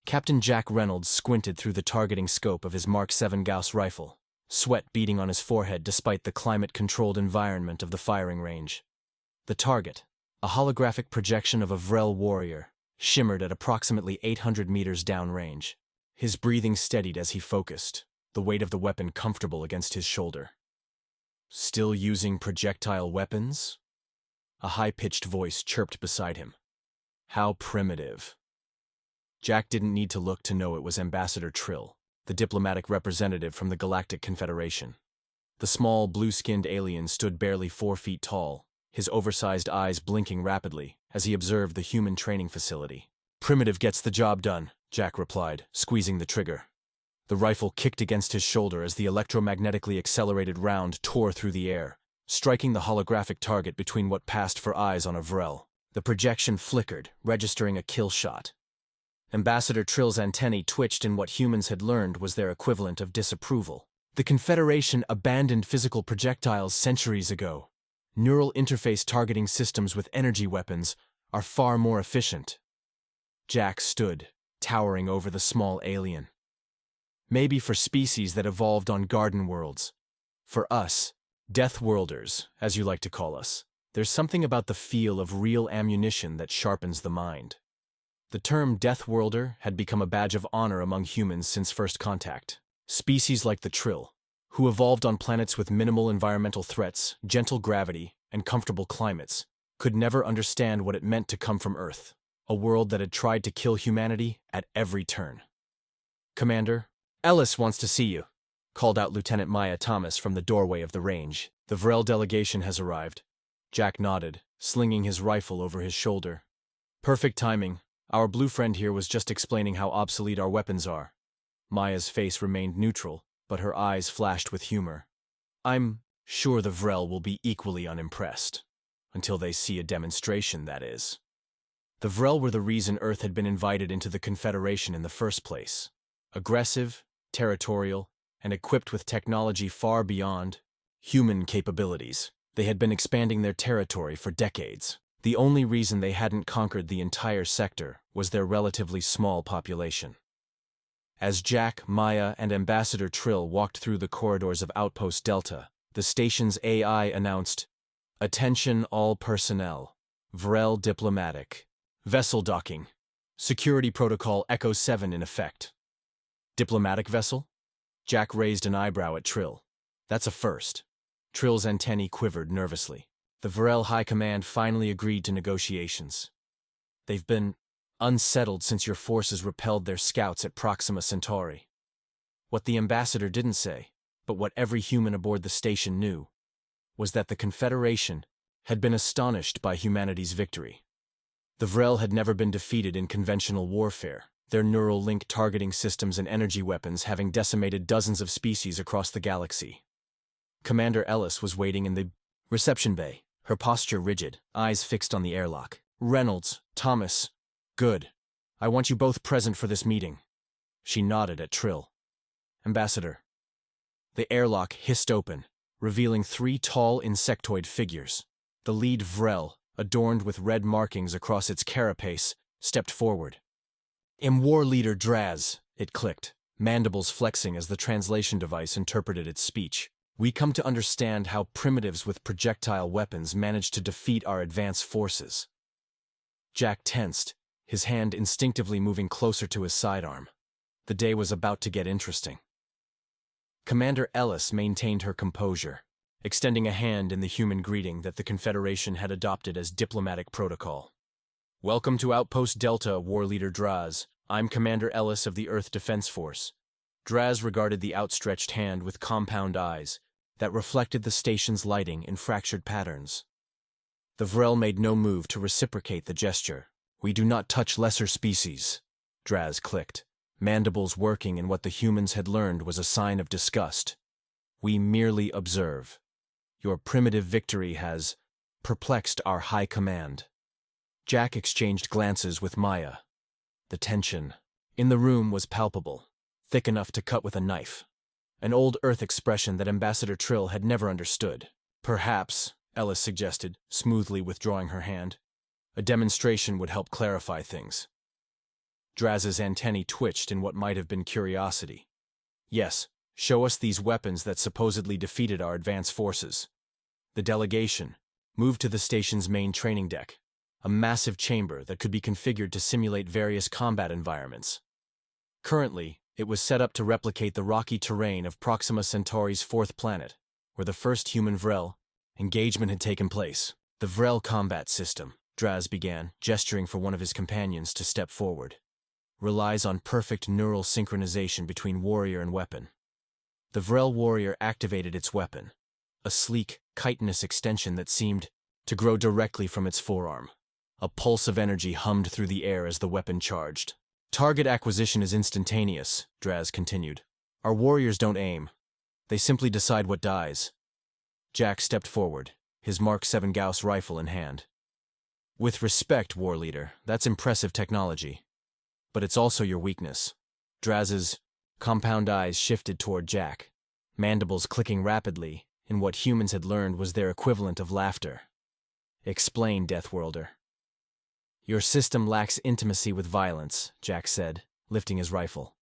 Captain Jack Reynolds squinted through the targeting scope of his Mark 7 Gauss rifle, sweat beading on his forehead despite the climate-controlled environment of the firing range. The target, a holographic projection of a Vrel warrior, shimmered at approximately 800 meters downrange. His breathing steadied as he focused, the weight of the weapon comfortable against his shoulder. "Still using projectile weapons?" A high-pitched voice chirped beside him. "How primitive." Jack didn't need to look to know it was Ambassador Trill, the diplomatic representative from the Galactic Confederation. The small, blue-skinned alien stood barely 4 feet tall, his oversized eyes blinking rapidly as he observed the human training facility. "Primitive gets the job done," Jack replied, squeezing the trigger. The rifle kicked against his shoulder as the electromagnetically accelerated round tore through the air, striking the holographic target between what passed for eyes on a Vrel. The projection flickered, registering a kill shot. Ambassador Trill's antennae twitched in what humans had learned was their equivalent of disapproval. The Confederation abandoned physical projectiles centuries ago. Neural interface targeting systems with energy weapons are far more efficient. Jack stood, towering over the small alien. Maybe for species that evolved on garden worlds. For us, Death Worlders, as you like to call us, there's something about the feel of real ammunition that sharpens the mind. The term Death Worlder had become a badge of honor among humans since first contact. Species like the Trill, who evolved on planets with minimal environmental threats, gentle gravity, and comfortable climates, could never understand what it meant to come from Earth, a world that had tried to kill humanity at every turn. "Commander, Ellis wants to see you," called out Lieutenant Maya Thomas from the doorway of the range. "The Vrel delegation has arrived." Jack nodded, slinging his rifle over his shoulder. "Perfect timing. Our blue friend here was just explaining how obsolete our weapons are." Maya's face remained neutral, but her eyes flashed with humor. "I'm sure the Vrel will be equally unimpressed. Until they see a demonstration, that is." The Vrel were the reason Earth had been invited into the Confederation in the first place. Aggressive, territorial, and equipped with technology far beyond human capabilities. They had been expanding their territory for decades. The only reason they hadn't conquered the entire sector was their relatively small population. As Jack, Maya, and Ambassador Trill walked through the corridors of Outpost Delta, the station's AI announced, "Attention all personnel. Vrel diplomatic. Vessel docking. Security protocol Echo 7 in effect." "Diplomatic vessel?" Jack raised an eyebrow at Trill. "That's a first." Trill's antennae quivered nervously. The Vrel High Command finally agreed to negotiations. "They've been unsettled since your forces repelled their scouts at Proxima Centauri." What the ambassador didn't say, but what every human aboard the station knew, was that the Confederation had been astonished by humanity's victory. The Vrel had never been defeated in conventional warfare, their neural link targeting systems and energy weapons having decimated dozens of species across the galaxy. Commander Ellis was waiting in the reception bay, her posture rigid, eyes fixed on the airlock. "Reynolds, Thomas, good. I want you both present for this meeting." She nodded at Trill. "Ambassador." The airlock hissed open, revealing 3 tall insectoid figures. The lead Vrel, adorned with red markings across its carapace, stepped forward. "War Leader Draz," it clicked, mandibles flexing as the translation device interpreted its speech. "We come to understand how primitives with projectile weapons managed to defeat our advanced forces." Jack tensed, his hand instinctively moving closer to his sidearm. The day was about to get interesting. Commander Ellis maintained her composure, extending a hand in the human greeting that the Confederation had adopted as diplomatic protocol. "Welcome to Outpost Delta, War Leader Draz. I'm Commander Ellis of the Earth Defense Force." Draz regarded the outstretched hand with compound eyes that reflected the station's lighting in fractured patterns. The Vrel made no move to reciprocate the gesture. "We do not touch lesser species," Draz clicked, mandibles working in what the humans had learned was a sign of disgust. "We merely observe. Your primitive victory has perplexed our high command." Jack exchanged glances with Maya. The tension in the room was palpable, thick enough to cut with a knife. An old Earth expression that Ambassador Trill had never understood. "Perhaps," Ellis suggested, smoothly withdrawing her hand, "a demonstration would help clarify things." Draz's antennae twitched in what might have been curiosity. Yes, show us these weapons that supposedly defeated our advance forces. The delegation moved to the station's main training deck, a massive chamber that could be configured to simulate various combat environments. Currently, it was set up to replicate the rocky terrain of Proxima Centauri's fourth planet, where the first human Vrel engagement had taken place. The Vrel combat system, Draz began, gesturing for one of his companions to step forward, relies on perfect neural synchronization between warrior and weapon. The Vrel warrior activated its weapon, a sleek, chitinous extension that seemed to grow directly from its forearm. A pulse of energy hummed through the air as the weapon charged. Target acquisition is instantaneous, Draz continued. Our warriors don't aim. They simply decide what dies. Jack stepped forward, his Mark 7 Gauss rifle in hand. With respect, war leader, that's impressive technology. But it's also your weakness. Draz's compound eyes shifted toward Jack, mandibles clicking rapidly in what humans had learned was their equivalent of laughter. Explain, Deathworlder. Your system lacks intimacy with violence, Jack said, lifting his rifle.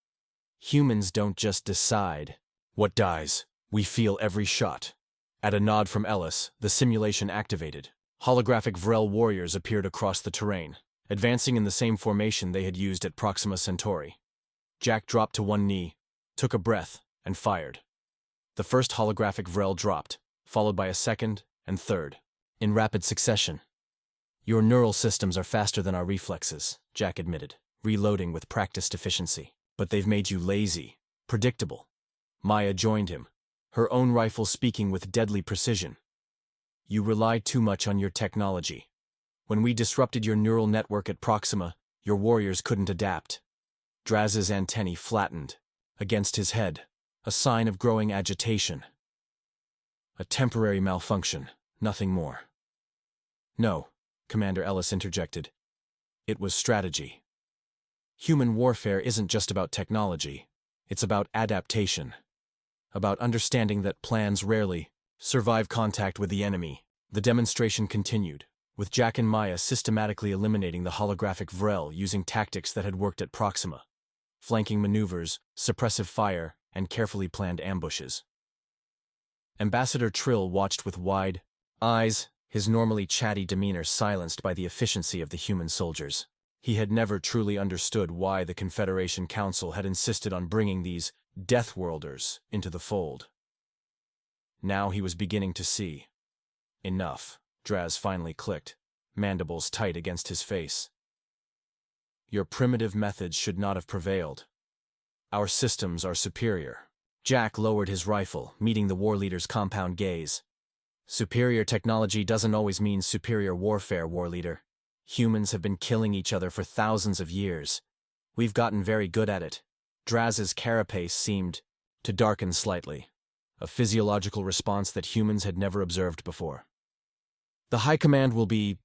Humans don't just decide what dies. We feel every shot. At a nod from Ellis, the simulation activated. Holographic Vrel warriors appeared across the terrain, advancing in the same formation they had used at Proxima Centauri. Jack dropped to one knee, took a breath, and fired. The first holographic Vrel dropped, followed by a second and third, in rapid succession. Your neural systems are faster than our reflexes, Jack admitted, reloading with practiced efficiency. But they've made you lazy, predictable. Maya joined him, her own rifle speaking with deadly precision. You rely too much on your technology. When we disrupted your neural network at Proxima, your warriors couldn't adapt. Draz's antennae flattened against his head, a sign of growing agitation. A temporary malfunction, nothing more. No, Commander Ellis interjected. It was strategy. Human warfare isn't just about technology. It's about adaptation. About understanding that plans rarely survive contact with the enemy. The demonstration continued, with Jack and Maya systematically eliminating the holographic Vrel using tactics that had worked at Proxima. Flanking maneuvers, suppressive fire, and carefully planned ambushes. Ambassador Trill watched with wide eyes, his normally chatty demeanor silenced by the efficiency of the human soldiers. He had never truly understood why the Confederation Council had insisted on bringing these Deathworlders into the fold. Now he was beginning to see. Enough, Draz finally clicked, mandibles tight against his face. Your primitive methods should not have prevailed. Our systems are superior. Jack lowered his rifle, meeting the war leader's compound gaze. Superior technology doesn't always mean superior warfare, war leader. Humans have been killing each other for thousands of years. We've gotten very good at it. Draz's carapace seemed to darken slightly, a physiological response that humans had never observed before. The High Command will be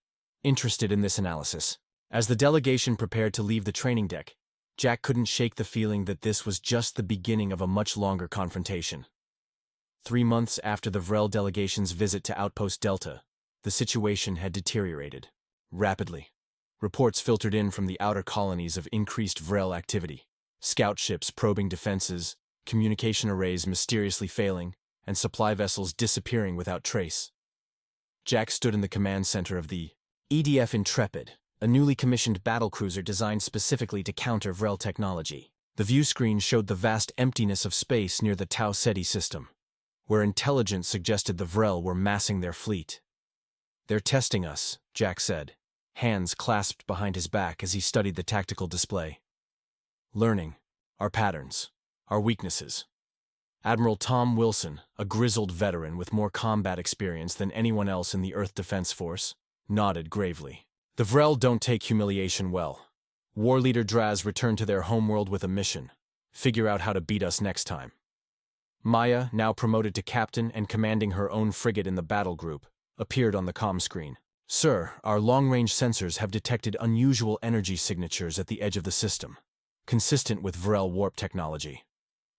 interested in this analysis. As the delegation prepared to leave the training deck, Jack couldn't shake the feeling that this was just the beginning of a much longer confrontation. 3 months after the Vrel delegation's visit to Outpost Delta, the situation had deteriorated rapidly. Reports filtered in from the outer colonies of increased Vrel activity. Scout ships probing defenses, communication arrays mysteriously failing, and supply vessels disappearing without trace. Jack stood in the command center of the EDF Intrepid, a newly commissioned battlecruiser designed specifically to counter Vrel technology. The view screen showed the vast emptiness of space near the Tau Ceti system, where intelligence suggested the Vrel were massing their fleet. They're testing us, Jack said, hands clasped behind his back as he studied the tactical display. Learning our patterns, our weaknesses. Admiral Tom Wilson, a grizzled veteran with more combat experience than anyone else in the Earth Defense Force, nodded gravely. The Vrel don't take humiliation well. War leader Draz returned to their homeworld with a mission: figure out how to beat us next time. Maya, now promoted to captain and commanding her own frigate in the battle group, appeared on the comm screen. Sir, our long-range sensors have detected unusual energy signatures at the edge of the system, consistent with Vrel warp technology.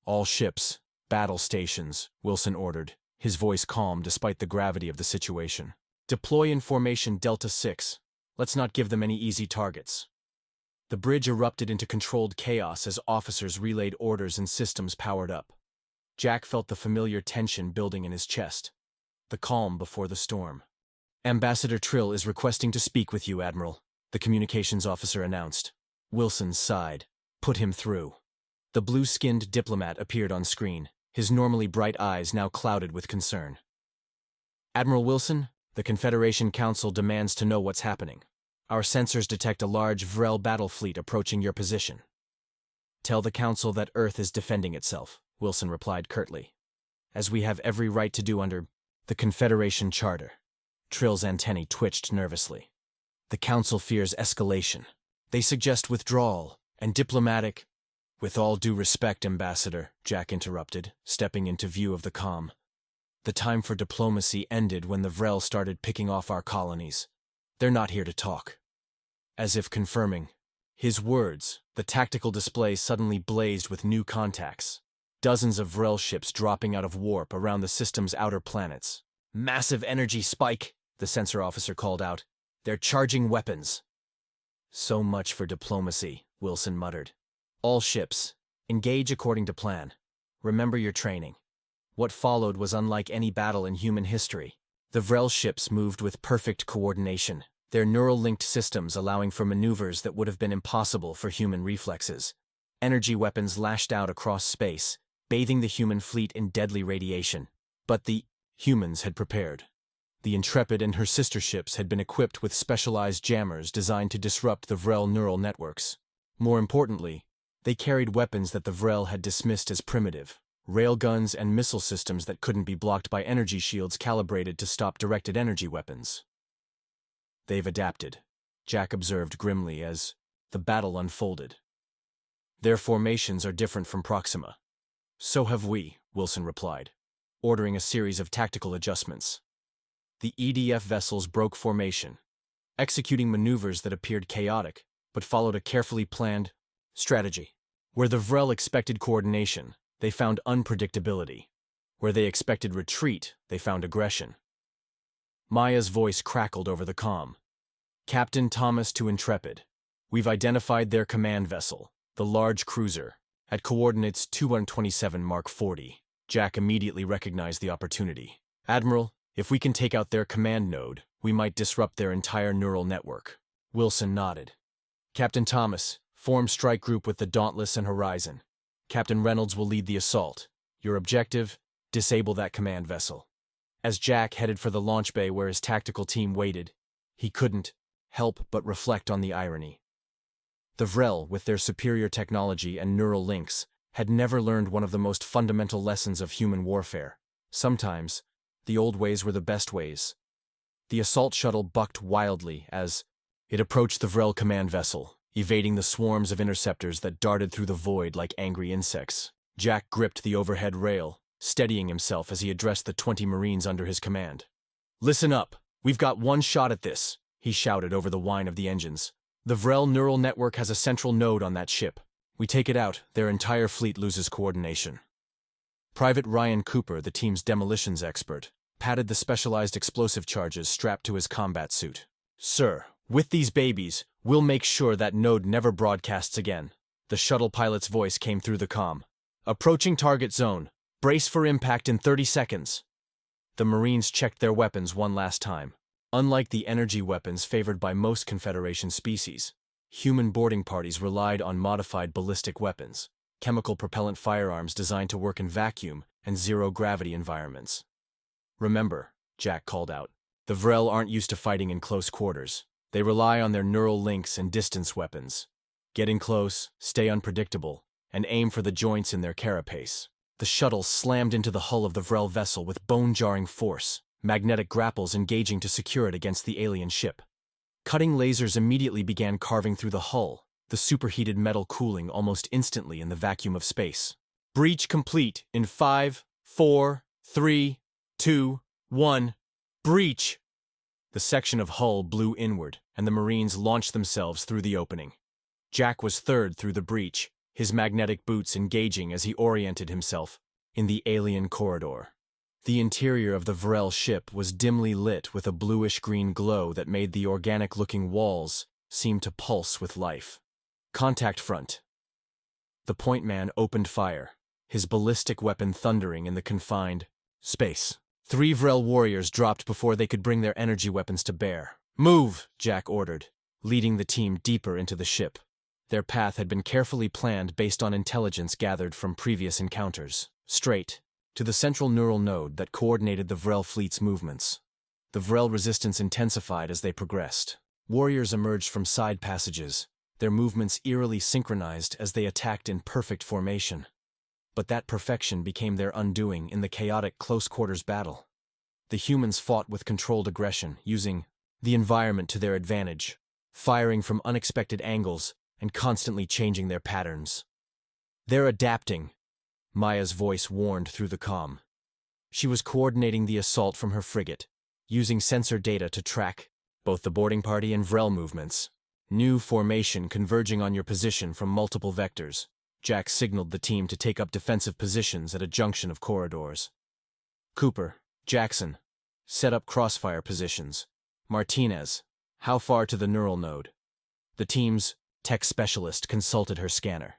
All ships, battle stations, Wilson ordered, his voice calm despite the gravity of the situation. Deploy in formation Delta 6. Let's not give them any easy targets. The bridge erupted into controlled chaos as officers relayed orders and systems powered up. Jack felt the familiar tension building in his chest. The calm before the storm. "Ambassador Trill is requesting to speak with you, Admiral," the communications officer announced. Wilson sighed. "Put him through." The blue-skinned diplomat appeared on screen, his normally bright eyes now clouded with concern. "Admiral Wilson, the Confederation Council demands to know what's happening. Our sensors detect a large Vrel battle fleet approaching your position." "Tell the Council that Earth is defending itself," Wilson replied curtly, "as we have every right to do under the Confederation Charter." Trill's antennae twitched nervously. "The Council fears escalation. They suggest withdrawal and diplomatic—" "With all due respect, Ambassador," Jack interrupted, stepping into view of the comm. "The time for diplomacy ended when the Vrel started picking off our colonies. They're not here to talk." As if confirming his words, the tactical display suddenly blazed with new contacts. Dozens of Vrel ships dropping out of warp around the system's outer planets. "Massive energy spike," the sensor officer called out. "They're charging weapons." "So much for diplomacy," Wilson muttered. "All ships, engage according to plan. Remember your training." What followed was unlike any battle in human history. The Vrel ships moved with perfect coordination, their neural-linked systems allowing for maneuvers that would have been impossible for human reflexes. Energy weapons lashed out across space, bathing the human fleet in deadly radiation. But the humans had prepared. The Intrepid and her sister ships had been equipped with specialized jammers designed to disrupt the Vrel neural networks. More importantly, they carried weapons that the Vrel had dismissed as primitive. Railguns and missile systems that couldn't be blocked by energy shields calibrated to stop directed energy weapons. "They've adapted," Jack observed grimly as the battle unfolded. "Their formations are different from Proxima." "So have we," Wilson replied, ordering a series of tactical adjustments. The EDF vessels broke formation, executing maneuvers that appeared chaotic, but followed a carefully planned strategy. Where the Vrel expected coordination, they found unpredictability. Where they expected retreat, they found aggression. Maya's voice crackled over the comm. "Captain Thomas to Intrepid. We've identified their command vessel, the large cruiser, at coordinates 227 Mark 40. Jack immediately recognized the opportunity. "Admiral, if we can take out their command node, we might disrupt their entire neural network." Wilson nodded. "Captain Thomas, form strike group with the Dauntless and Horizon. Captain Reynolds will lead the assault. Your objective? Disable that command vessel." As Jack headed for the launch bay where his tactical team waited, he couldn't help but reflect on the irony. The Vrel, with their superior technology and neural links, had never learned one of the most fundamental lessons of human warfare. Sometimes, the old ways were the best ways. The assault shuttle bucked wildly as it approached the Vrel command vessel, evading the swarms of interceptors that darted through the void like angry insects. Jack gripped the overhead rail, steadying himself as he addressed the 20 Marines under his command. "Listen up, we've got one shot at this," he shouted over the whine of the engines. "The Vrel neural network has a central node on that ship. We take it out, their entire fleet loses coordination." Private Ryan Cooper, the team's demolitions expert, patted the specialized explosive charges strapped to his combat suit. "Sir, with these babies, we'll make sure that node never broadcasts again." The shuttle pilot's voice came through the comm. "Approaching target zone. Brace for impact in 30 seconds. The Marines checked their weapons one last time. Unlike the energy weapons favored by most Confederation species, human boarding parties relied on modified ballistic weapons, chemical propellant firearms designed to work in vacuum and zero-gravity environments. "Remember," Jack called out, "the Vrel aren't used to fighting in close quarters. They rely on their neural links and distance weapons. Get in close, stay unpredictable, and aim for the joints in their carapace." The shuttle slammed into the hull of the Vrel vessel with bone-jarring force, magnetic grapples engaging to secure it against the alien ship. Cutting lasers immediately began carving through the hull, the superheated metal cooling almost instantly in the vacuum of space. "Breach complete in 5, 4, 3, 2, 1. Breach!" The section of hull blew inward, and the Marines launched themselves through the opening. Jack was third through the breach, his magnetic boots engaging as he oriented himself in the alien corridor. The interior of the Vrel ship was dimly lit with a bluish-green glow that made the organic-looking walls seem to pulse with life. Contact front. The point man opened fire, his ballistic weapon thundering in the confined space. 3 Vrel warriors dropped before they could bring their energy weapons to bear. Move, Jack ordered, leading the team deeper into the ship. Their path had been carefully planned based on intelligence gathered from previous encounters. Straight to the central neural node that coordinated the Vrel fleet's movements. The Vrel resistance intensified as they progressed. Warriors emerged from side passages, their movements eerily synchronized as they attacked in perfect formation. But that perfection became their undoing in the chaotic close-quarters battle. The humans fought with controlled aggression, using the environment to their advantage, firing from unexpected angles and constantly changing their patterns. They're adapting, Maya's voice warned through the comm. She was coordinating the assault from her frigate, using sensor data to track both the boarding party and Vrel movements. New formation converging on your position from multiple vectors. Jack signaled the team to take up defensive positions at a junction of corridors. Cooper, Jackson, set up crossfire positions. Martinez, how far to the neural node? The team's tech specialist consulted her scanner.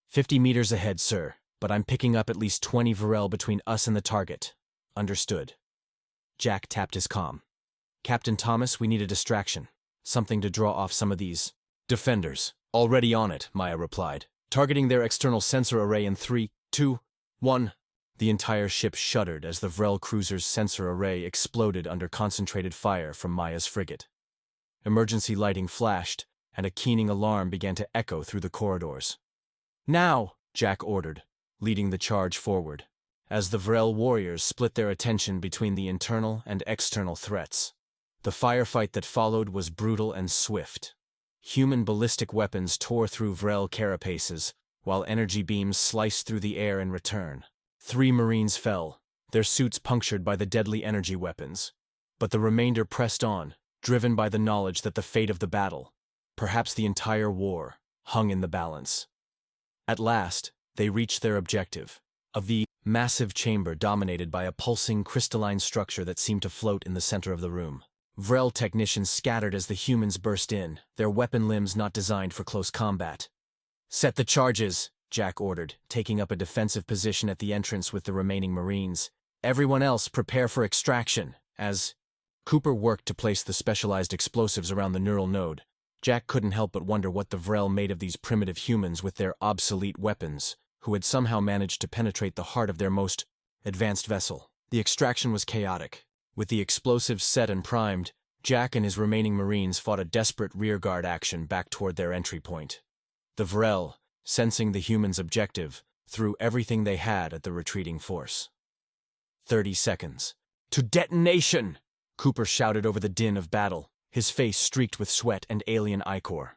50 meters ahead, sir, but I'm picking up at least 20 Vrel between us and the target. Understood. Jack tapped his comm. Captain Thomas, we need a distraction. Something to draw off some of these defenders. Already on it, Maya replied. Targeting their external sensor array in 3, 2, 1. The entire ship shuddered as the Vrel cruiser's sensor array exploded under concentrated fire from Maya's frigate. Emergency lighting flashed, and a keening alarm began to echo through the corridors. Now, Jack ordered, leading the charge forward, as the Vrel warriors split their attention between the internal and external threats. The firefight that followed was brutal and swift. Human ballistic weapons tore through Vrel carapaces, while energy beams sliced through the air in return. 3 Marines fell, their suits punctured by the deadly energy weapons. But the remainder pressed on, driven by the knowledge that the fate of the battle, perhaps the entire war, hung in the balance. At last, they reached their objective, of the massive chamber dominated by a pulsing crystalline structure that seemed to float in the center of the room. Vrel technicians scattered as the humans burst in, their weapon limbs not designed for close combat. Set the charges, Jack ordered, taking up a defensive position at the entrance with the remaining Marines. Everyone else prepare for extraction. As Cooper worked to place the specialized explosives around the neural node, Jack couldn't help but wonder what the Vrel made of these primitive humans with their obsolete weapons, who had somehow managed to penetrate the heart of their most advanced vessel. The extraction was chaotic. With the explosives set and primed, Jack and his remaining Marines fought a desperate rearguard action back toward their entry point. The Vrel, sensing the humans' objective, threw everything they had at the retreating force. 30 seconds. To detonation! Cooper shouted over the din of battle, his face streaked with sweat and alien ichor.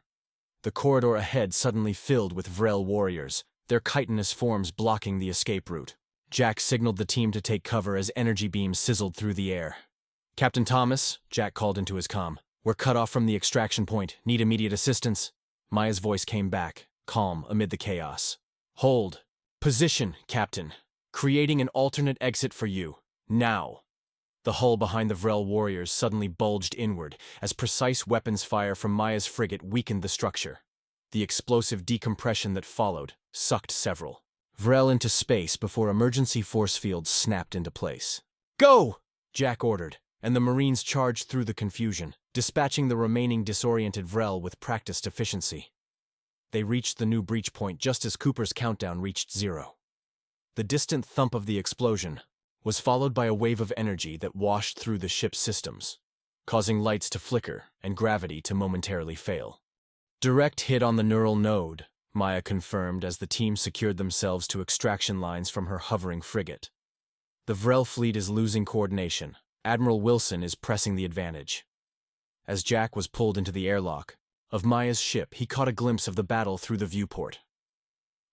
The corridor ahead suddenly filled with Vrel warriors, their chitinous forms blocking the escape route. Jack signaled the team to take cover as energy beams sizzled through the air. Captain Thomas, Jack called into his comm. We're cut off from the extraction point. Need immediate assistance. Maya's voice came back, calm amid the chaos. Hold. Position, Captain. Creating an alternate exit for you. Now. The hull behind the Vrel warriors suddenly bulged inward as precise weapons fire from Maya's frigate weakened the structure. The explosive decompression that followed sucked several Vrel into space before emergency force fields snapped into place. Go! Jack ordered, and the Marines charged through the confusion, dispatching the remaining disoriented Vrel with practiced efficiency. They reached the new breach point just as Cooper's countdown reached 0. The distant thump of the explosion was followed by a wave of energy that washed through the ship's systems, causing lights to flicker and gravity to momentarily fail. Direct hit on the neural node, Maya confirmed as the team secured themselves to extraction lines from her hovering frigate. The Vrel fleet is losing coordination. Admiral Wilson is pressing the advantage. As Jack was pulled into the airlock of Maya's ship, he caught a glimpse of the battle through the viewport.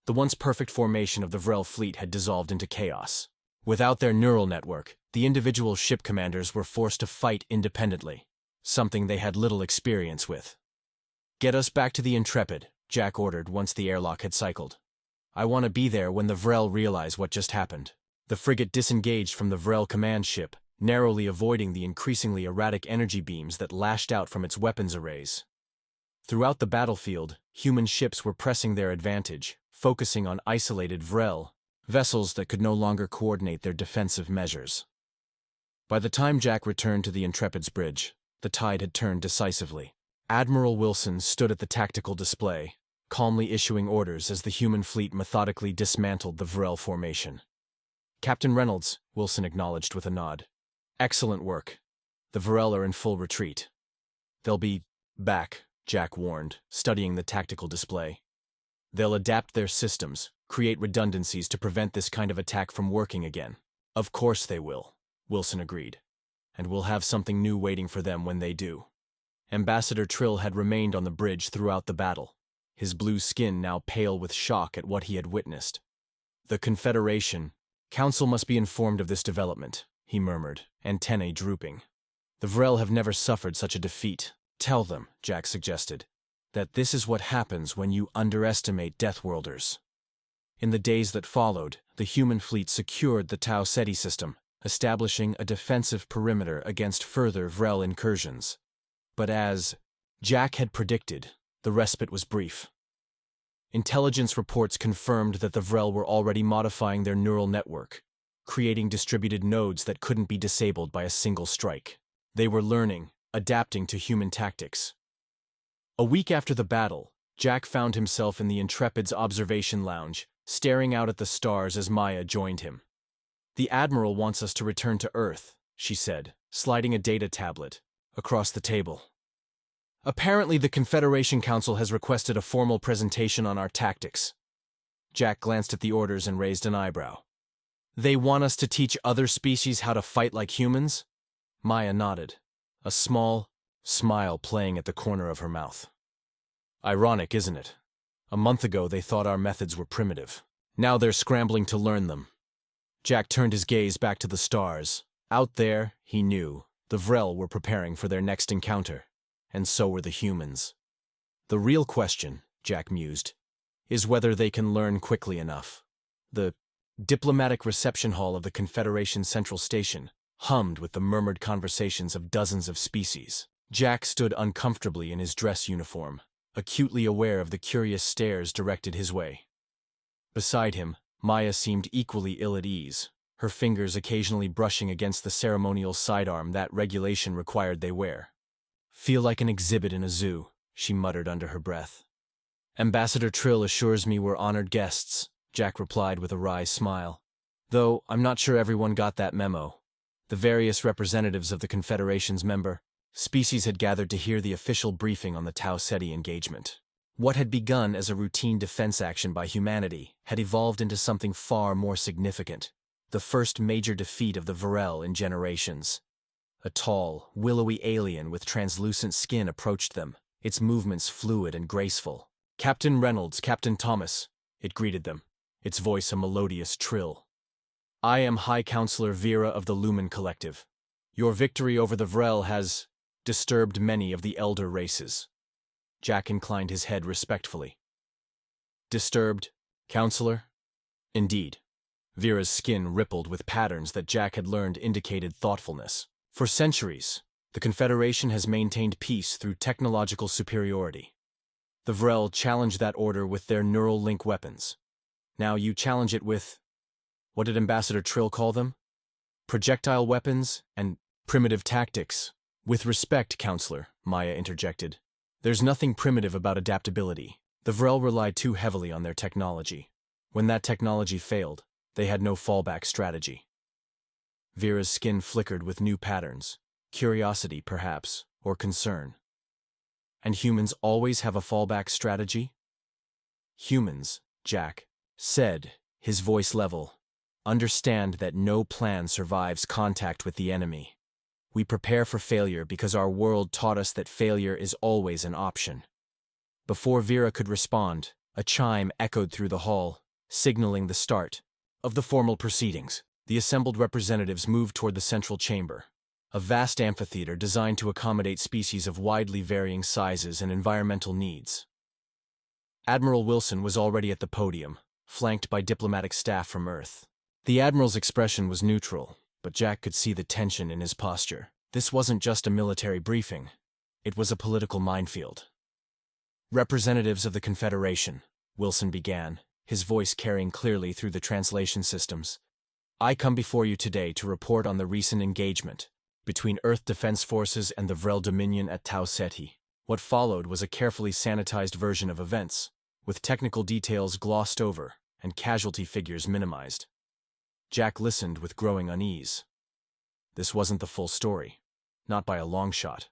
The once perfect formation of the Vrel fleet had dissolved into chaos. Without their neural network, the individual ship commanders were forced to fight independently, something they had little experience with. Get us back to the Intrepid, Jack ordered once the airlock had cycled. I want to be there when the Vrel realize what just happened. The frigate disengaged from the Vrel command ship, narrowly avoiding the increasingly erratic energy beams that lashed out from its weapons arrays. Throughout the battlefield, Human ships were pressing their advantage, focusing on isolated Vrel vessels that could no longer coordinate their defensive measures. By the time Jack returned to the Intrepid's bridge, the tide had turned decisively. Admiral Wilson stood at the tactical display, calmly issuing orders as the human fleet methodically dismantled the Vrel formation. "Captain Reynolds," Wilson acknowledged with a nod. "Excellent work. The Vrel are in full retreat." "They'll be back," Jack warned, studying the tactical display. "They'll adapt their systems, create redundancies to prevent this kind of attack from working again." "Of course they will," Wilson agreed. "And we'll have something new waiting for them when they do." Ambassador Trill had remained on the bridge throughout the battle, his blue skin now pale with shock at what he had witnessed. "The Confederation Council must be informed of this development," he murmured, antennae drooping. "The Vrel have never suffered such a defeat." "Tell them," Jack suggested, "that this is what happens when you underestimate Deathworlders." In the days that followed, the human fleet secured the Tau Ceti system, establishing a defensive perimeter against further Vrel incursions. But as Jack had predicted, the respite was brief. Intelligence reports confirmed that the Vrel were already modifying their neural network, creating distributed nodes that couldn't be disabled by a single strike. They were learning, adapting to human tactics. A week after the battle, Jack found himself in the Intrepid's observation lounge, staring out at the stars as Maya joined him. "The Admiral wants us to return to Earth," she said, sliding a data tablet across the table. "Apparently the Confederation Council has requested a formal presentation on our tactics." Jack glanced at the orders and raised an eyebrow. "They want us to teach other species how to fight like humans?" Maya nodded, a small smile playing at the corner of her mouth. "Ironic, isn't it? A month ago they thought our methods were primitive. Now they're scrambling to learn them." Jack turned his gaze back to the stars. Out there, he knew, the Vrel were preparing for their next encounter, and so were the humans. "The real question," Jack mused, "is whether they can learn quickly enough." The diplomatic reception hall of the Confederation Central Station hummed with the murmured conversations of dozens of species. Jack stood uncomfortably in his dress uniform, acutely aware of the curious stares directed his way. Beside him, Maya seemed equally ill at ease, her fingers occasionally brushing against the ceremonial sidearm that regulation required they wear. "Feel like an exhibit in a zoo," she muttered under her breath. "Ambassador Trill assures me we're honored guests," Jack replied with a wry smile. "Though I'm not sure everyone got that memo." The various representatives of the Confederation's member species had gathered to hear the official briefing on the Tau Ceti engagement. What had begun as a routine defense action by humanity had evolved into something far more significant, the first major defeat of the Vrel in generations. A tall, willowy alien with translucent skin approached them, its movements fluid and graceful. "Captain Reynolds, Captain Thomas," it greeted them, its voice a melodious trill. "I am High Counselor Vera of the Lumen Collective. Your victory over the Vrel has disturbed many of the elder races." Jack inclined his head respectfully. "Disturbed, Counselor?" "Indeed." Vera's skin rippled with patterns that Jack had learned indicated thoughtfulness. "For centuries, the Confederation has maintained peace through technological superiority. The Vrel challenged that order with their neural link weapons. Now you challenge it with, what did Ambassador Trill call them? Projectile weapons and primitive tactics." "With respect, Counselor," Maya interjected, "there's nothing primitive about adaptability. The Vrel relied too heavily on their technology. When that technology failed, they had no fallback strategy." Vera's skin flickered with new patterns, curiosity perhaps, or concern. "And humans always have a fallback strategy?" "Humans," Jack said, his voice level, "understand that no plan survives contact with the enemy. We prepare for failure because our world taught us that failure is always an option." Before Vera could respond, a chime echoed through the hall, signaling the start of the formal proceedings. The assembled representatives moved toward the central chamber, a vast amphitheater designed to accommodate species of widely varying sizes and environmental needs. Admiral Wilson was already at the podium, flanked by diplomatic staff from Earth. The Admiral's expression was neutral, but Jack could see the tension in his posture. This wasn't just a military briefing. It was a political minefield. Representatives of the Confederation, Wilson began, his voice carrying clearly through the translation systems. I come before you today to report on the recent engagement between Earth Defense Forces and the Vrel Dominion at Tau Ceti. What followed was a carefully sanitized version of events, with technical details glossed over and casualty figures minimized. Jack listened with growing unease. This wasn't the full story, not by a long shot.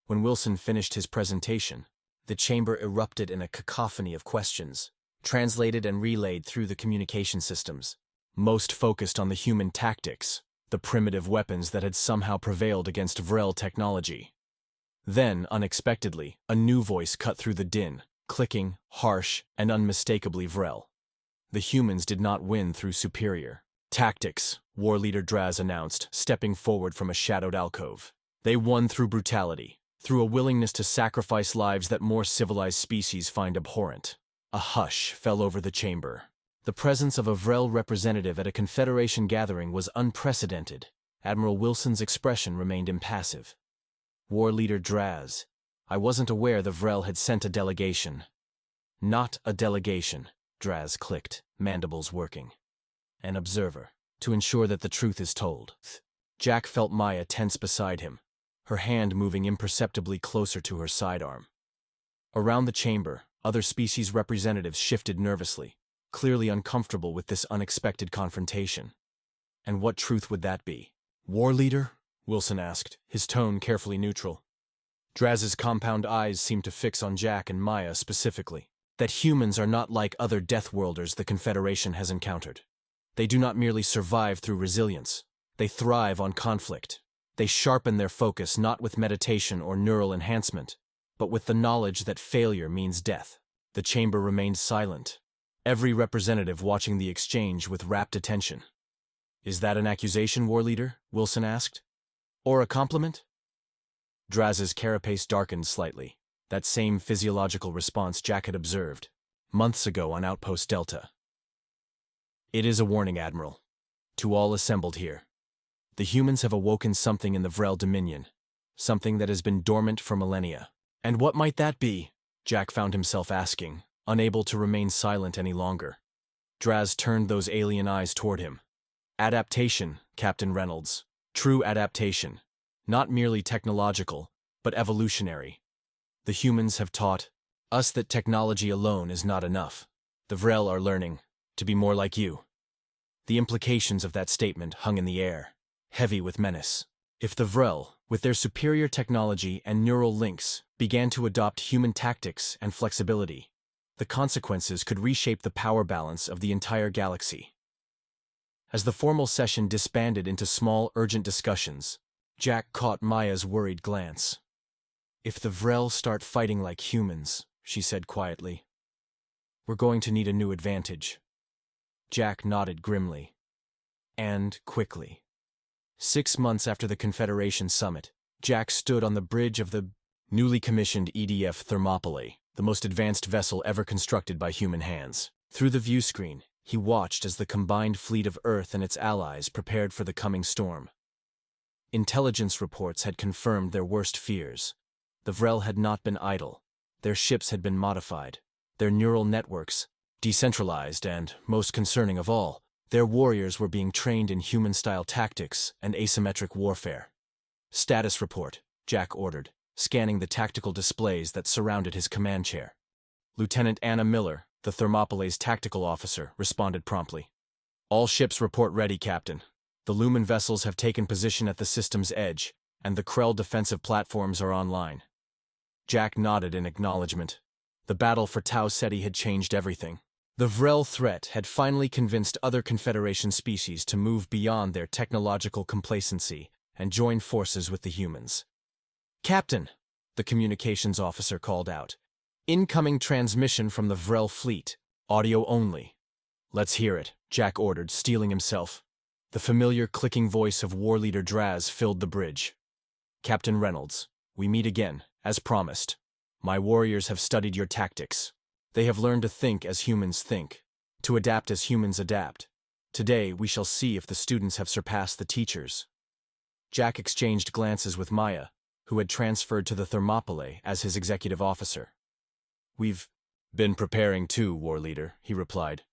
When Wilson finished his presentation, the chamber erupted in a cacophony of questions, translated and relayed through the communication systems, most focused on the human tactics, the primitive weapons that had somehow prevailed against Vrel technology. Then, unexpectedly, a new voice cut through the din, clicking, harsh, and unmistakably Vrel. The humans did not win through superior tactics, War Leader Draz announced, stepping forward from a shadowed alcove. They won through brutality, through a willingness to sacrifice lives that more civilized species find abhorrent. A hush fell over the chamber. The presence of a Vrel representative at a Confederation gathering was unprecedented. Admiral Wilson's expression remained impassive. War Leader Draz, I wasn't aware the Vrel had sent a delegation. Not a delegation, Draz clicked, mandibles working. An observer, to ensure that the truth is told. Jack felt Maya tense beside him, her hand moving imperceptibly closer to her sidearm. Around the chamber, other species representatives shifted nervously, clearly uncomfortable with this unexpected confrontation. And what truth would that be? War Leader? Wilson asked, his tone carefully neutral. Draz's compound eyes seemed to fix on Jack and Maya specifically. That humans are not like other Deathworlders the Confederation has encountered. They do not merely survive through resilience. They thrive on conflict. They sharpen their focus not with meditation or neural enhancement, but with the knowledge that failure means death. The chamber remained silent, every representative watching the exchange with rapt attention. Is that an accusation, War Leader? Wilson asked. Or a compliment? Draz's carapace darkened slightly, that same physiological response Jack had observed months ago on Outpost Delta. It is a warning, Admiral. To all assembled here. The humans have awoken something in the Vrel Dominion, something that has been dormant for millennia. And what might that be? Jack found himself asking, unable to remain silent any longer. Draz turned those alien eyes toward him. Adaptation, Captain Reynolds. True adaptation. Not merely technological, but evolutionary. The humans have taught us that technology alone is not enough. The Vrel are learning to be more like you. The implications of that statement hung in the air, heavy with menace. If the Vrel, with their superior technology and neural links, began to adopt human tactics and flexibility, the consequences could reshape the power balance of the entire galaxy. As the formal session disbanded into small, urgent discussions, Jack caught Maya's worried glance. If the Vrel start fighting like humans, she said quietly, we're going to need a new advantage. Jack nodded grimly. And quickly. 6 months after the Confederation summit, Jack stood on the bridge of the newly commissioned EDF Thermopylae, the most advanced vessel ever constructed by human hands. Through the view screen, he watched as the combined fleet of Earth and its allies prepared for the coming storm. Intelligence reports had confirmed their worst fears. The Vrel had not been idle. Their ships had been modified, their neural networks decentralized, and, most concerning of all, their warriors were being trained in human-style tactics and asymmetric warfare. Status report, Jack ordered, scanning the tactical displays that surrounded his command chair. Lieutenant Anna Miller, the Thermopylae's tactical officer, responded promptly. All ships report ready, Captain. The Lumen vessels have taken position at the system's edge, and the Krell defensive platforms are online. Jack nodded in acknowledgement. The battle for Tau Ceti had changed everything. The Vrel threat had finally convinced other Confederation species to move beyond their technological complacency and join forces with the humans. Captain, the communications officer called out. Incoming transmission from the Vrel fleet. Audio only. Let's hear it, Jack ordered, steeling himself. The familiar clicking voice of War Leader Draz filled the bridge. Captain Reynolds, we meet again, as promised. My warriors have studied your tactics. They have learned to think as humans think, to adapt as humans adapt. Today, we shall see if the students have surpassed the teachers. Jack exchanged glances with Maya, who had transferred to the Thermopylae as his executive officer. We've been preparing too, War Leader, he replied.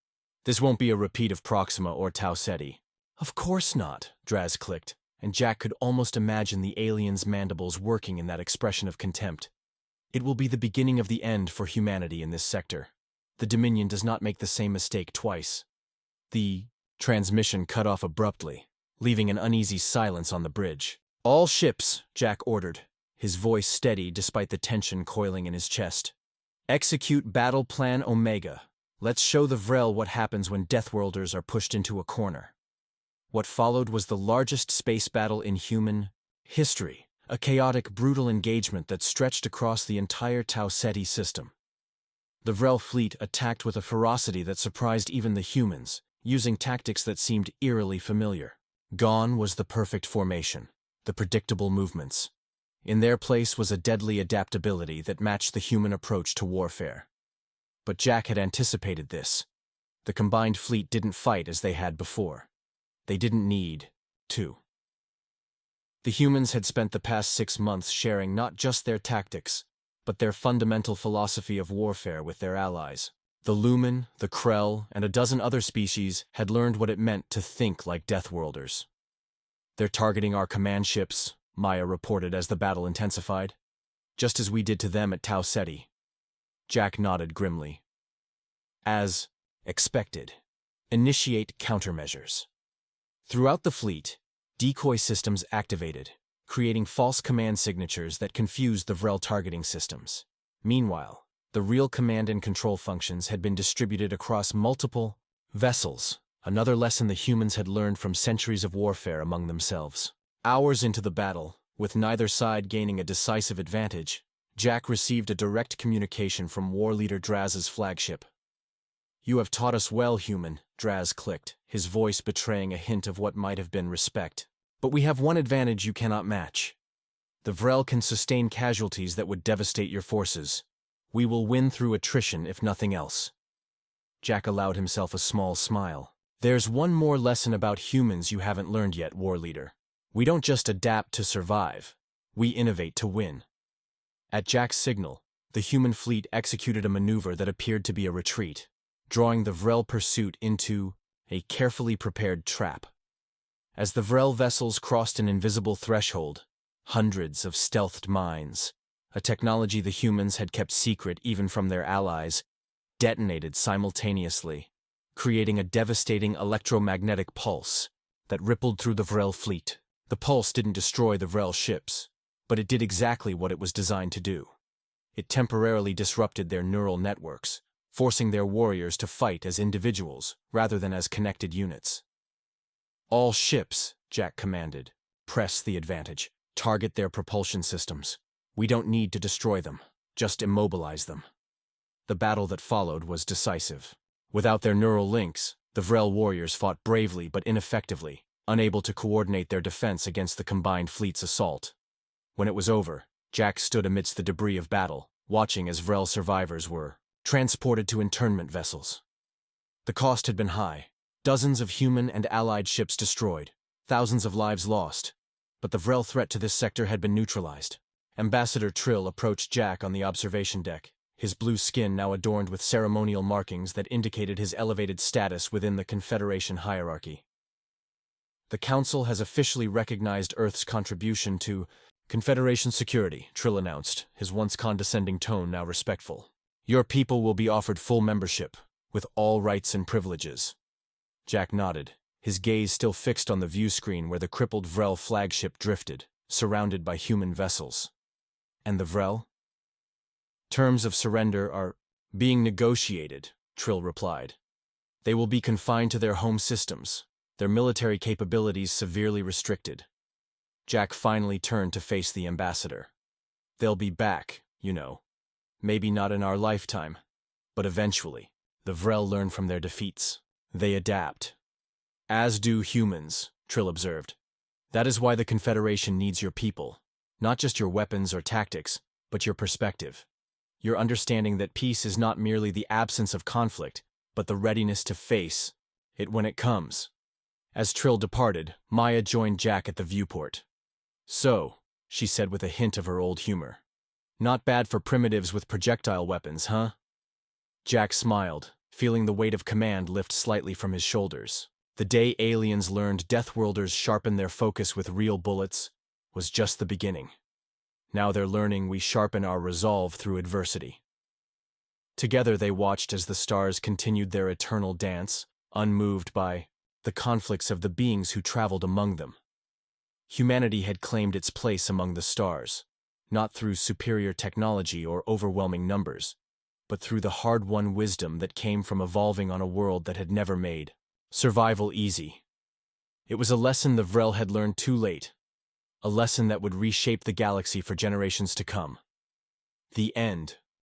This won't be a repeat of Proxima or Tau Ceti. Of course not, Draz clicked, and Jack could almost imagine the alien's mandibles working in that expression of contempt. It will be the beginning of the end for humanity in this sector. The Dominion does not make the same mistake twice. The transmission cut off abruptly, leaving an uneasy silence on the bridge. All ships, Jack ordered, his voice steady despite the tension coiling in his chest. Execute Battle Plan Omega. Let's show the Vrel what happens when Deathworlders are pushed into a corner. What followed was the largest space battle in human history, a chaotic, brutal engagement that stretched across the entire Tau Ceti system. The Vrel fleet attacked with a ferocity that surprised even the humans, using tactics that seemed eerily familiar. Gone was the perfect formation, the predictable movements. In their place was a deadly adaptability that matched the human approach to warfare. But Jack had anticipated this. The combined fleet didn't fight as they had before. They didn't need to. The humans had spent the past 6 months sharing not just their tactics, but their fundamental philosophy of warfare with their allies. The Lumen, the Krell, and a dozen other species had learned what it meant to think like Deathworlders. They're targeting our command ships, Maya reported as the battle intensified, just as we did to them at Tau Ceti. Jack nodded grimly. As expected, initiate countermeasures. Throughout the fleet, decoy systems activated, creating false command signatures that confused the Vrel targeting systems. Meanwhile, the real command and control functions had been distributed across multiple vessels, another lesson the humans had learned from centuries of warfare among themselves. Hours into the battle, with neither side gaining a decisive advantage, Jack received a direct communication from War Leader Draz's flagship. You have taught us well, human, Draz clicked, his voice betraying a hint of what might have been respect. But we have one advantage you cannot match. The Vrel can sustain casualties that would devastate your forces. We will win through attrition if nothing else. Jack allowed himself a small smile. There's one more lesson about humans you haven't learned yet, War Leader. We don't just adapt to survive. We innovate to win. At Jack's signal, the human fleet executed a maneuver that appeared to be a retreat, drawing the Vrel pursuit into a carefully prepared trap. As the Vrel vessels crossed an invisible threshold, hundreds of stealthed mines, a technology the humans had kept secret even from their allies, detonated simultaneously, creating a devastating electromagnetic pulse that rippled through the Vrel fleet. The pulse didn't destroy the Vrel ships, but it did exactly what it was designed to do. It temporarily disrupted their neural networks, forcing their warriors to fight as individuals rather than as connected units. All ships, Jack commanded, press the advantage. Target their propulsion systems. We don't need to destroy them, just immobilize them. The battle that followed was decisive. Without their neural links, the Vrel warriors fought bravely but ineffectively, unable to coordinate their defense against the combined fleet's assault. When it was over, Jack stood amidst the debris of battle, watching as Vrel survivors were transported to internment vessels. The cost had been high. Dozens of human and allied ships destroyed, thousands of lives lost. But the Vrel threat to this sector had been neutralized. Ambassador Trill approached Jack on the observation deck, his blue skin now adorned with ceremonial markings that indicated his elevated status within the Confederation hierarchy. The Council has officially recognized Earth's contribution to Confederation security, Trill announced, his once condescending tone now respectful. Your people will be offered full membership, with all rights and privileges. Jack nodded, his gaze still fixed on the view screen where the crippled Vrel flagship drifted, surrounded by human vessels. And the Vrel? Terms of surrender are being negotiated, Trill replied. They will be confined to their home systems, their military capabilities severely restricted. Jack finally turned to face the ambassador. They'll be back, you know. Maybe not in our lifetime, but eventually. The Vrel learn from their defeats. They adapt. As do humans, Trill observed. That is why the Confederation needs your people. Not just your weapons or tactics, but your perspective. Your understanding that peace is not merely the absence of conflict, but the readiness to face it when it comes. As Trill departed, Maya joined Jack at the viewport. So, she said with a hint of her old humor. Not bad for primitives with projectile weapons, huh? Jack smiled, feeling the weight of command lift slightly from his shoulders. The day aliens learned Deathworlders sharpen their focus with real bullets was just the beginning. Now they're learning we sharpen our resolve through adversity. Together they watched as the stars continued their eternal dance, unmoved by the conflicts of the beings who traveled among them. Humanity had claimed its place among the stars, not through superior technology or overwhelming numbers, but through the hard-won wisdom that came from evolving on a world that had never made survival easy. It was a lesson the Vrel had learned too late, a lesson that would reshape the galaxy for generations to come. The end.